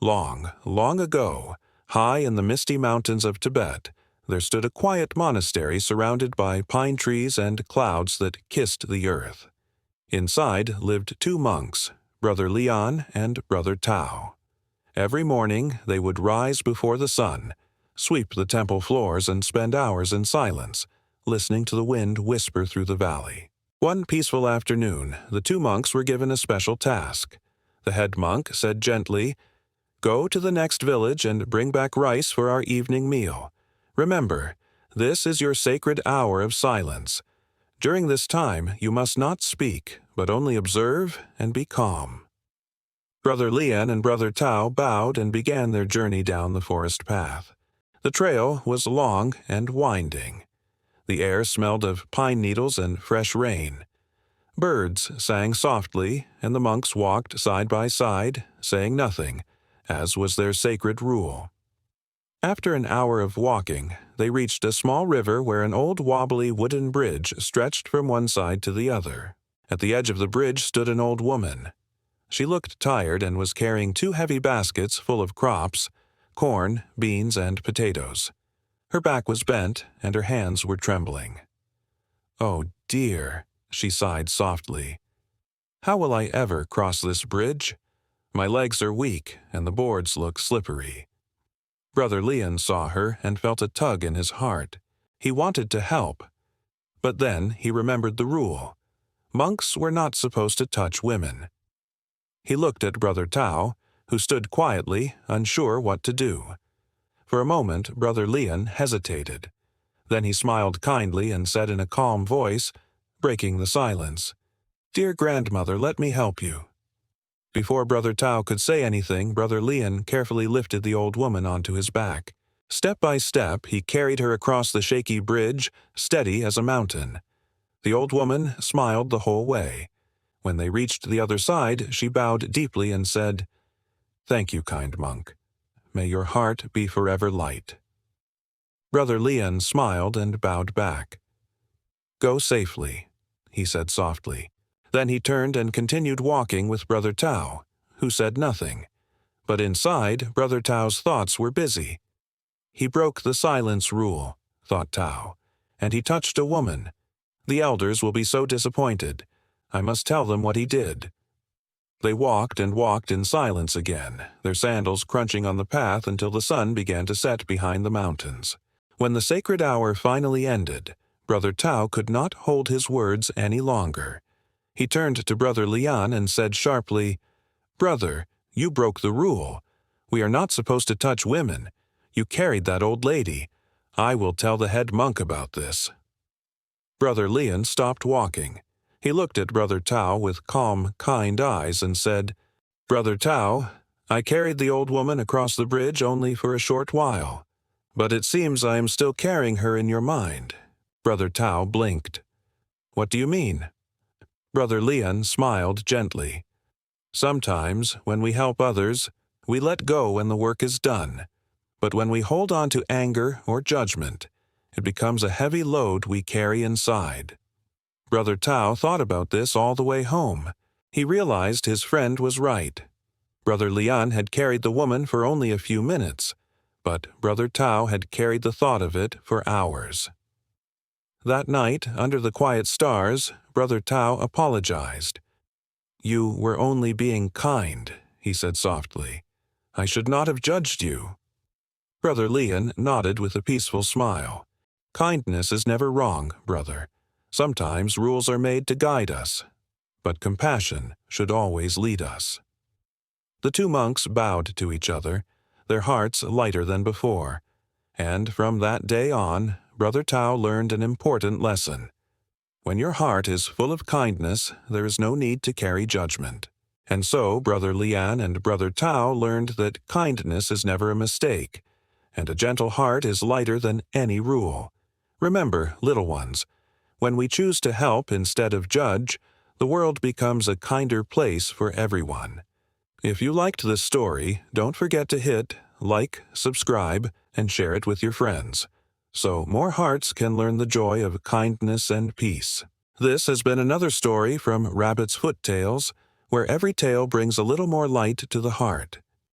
Long, long ago, high in the misty mountains of Tibet, there stood a quiet monastery surrounded by pine trees and clouds that kissed the earth. Inside lived two monks, Brother Lian and Brother Tao. Every morning they would rise before the sun, sweep the temple floors and spend hours in silence, listening to the wind whisper through the valley. One peaceful afternoon, the two monks were given a special task. The head monk said gently, "Go to the next village and bring back rice for our evening meal. Remember, this is your sacred hour of silence. During this time, you must not speak, but only observe and be calm." Brother Lian and Brother Tao bowed and began their journey down the forest path. The trail was long and winding. The air smelled of pine needles and fresh rain. Birds sang softly, and the monks walked side by side, saying nothing, as was their sacred rule. After an hour of walking, they reached a small river where an old wobbly wooden bridge stretched from one side to the other. At the edge of the bridge stood an old woman. She looked tired and was carrying two heavy baskets full of crops, corn, beans, and potatoes. Her back was bent, and her hands were trembling. "Oh dear," she sighed softly. "How will I ever cross this bridge? My legs are weak, and the boards look slippery." Brother Lian saw her and felt a tug in his heart. He wanted to help. But then he remembered the rule. Monks were not supposed to touch women. He looked at Brother Tao, who stood quietly, unsure what to do. For a moment, Brother Lian hesitated. Then he smiled kindly and said in a calm voice, breaking the silence, "Dear grandmother, let me help you." Before Brother Tao could say anything, Brother Lian carefully lifted the old woman onto his back. Step by step, he carried her across the shaky bridge, steady as a mountain. The old woman smiled the whole way. When they reached the other side, she bowed deeply and said, "Thank you, kind monk. May your heart be forever light." Brother Lian smiled and bowed back. "Go safely," he said softly. Then he turned and continued walking with Brother Tao, who said nothing. But inside, Brother Tao's thoughts were busy. He broke the silence rule, thought Tao, and he touched a woman. The elders will be so disappointed. I must tell them what he did. They walked and walked in silence again, their sandals crunching on the path until the sun began to set behind the mountains. When the sacred hour finally ended, Brother Tao could not hold his words any longer. He turned to Brother Lian and said sharply, "Brother, you broke the rule. We are not supposed to touch women. You carried that old lady. I will tell the head monk about this." Brother Lian stopped walking. He looked at Brother Tao with calm, kind eyes and said, "Brother Tao, I carried the old woman across the bridge only for a short while. But it seems I am still carrying her in your mind." Brother Tao blinked. "What do you mean?" Brother Lian smiled gently. "Sometimes, when we help others, we let go when the work is done. But when we hold on to anger or judgment, it becomes a heavy load we carry inside." Brother Tao thought about this all the way home. He realized his friend was right. Brother Lian had carried the woman for only a few minutes, but Brother Tao had carried the thought of it for hours. That night, under the quiet stars, Brother Tao apologized. "You were only being kind," he said softly. "I should not have judged you." Brother Lian nodded with a peaceful smile. "Kindness is never wrong, brother. Sometimes rules are made to guide us, but compassion should always lead us." The two monks bowed to each other, their hearts lighter than before, and from that day on, Brother Tao learned an important lesson. When your heart is full of kindness, there is no need to carry judgment. And so Brother Lian and Brother Tao learned that kindness is never a mistake, and a gentle heart is lighter than any rule. Remember, little ones, when we choose to help instead of judge, the world becomes a kinder place for everyone. If you liked this story, don't forget to hit like, subscribe, and share it with your friends, so more hearts can learn the joy of kindness and peace. This has been another story from Rabbit's Foot Tales, where every tale brings a little more light to the heart.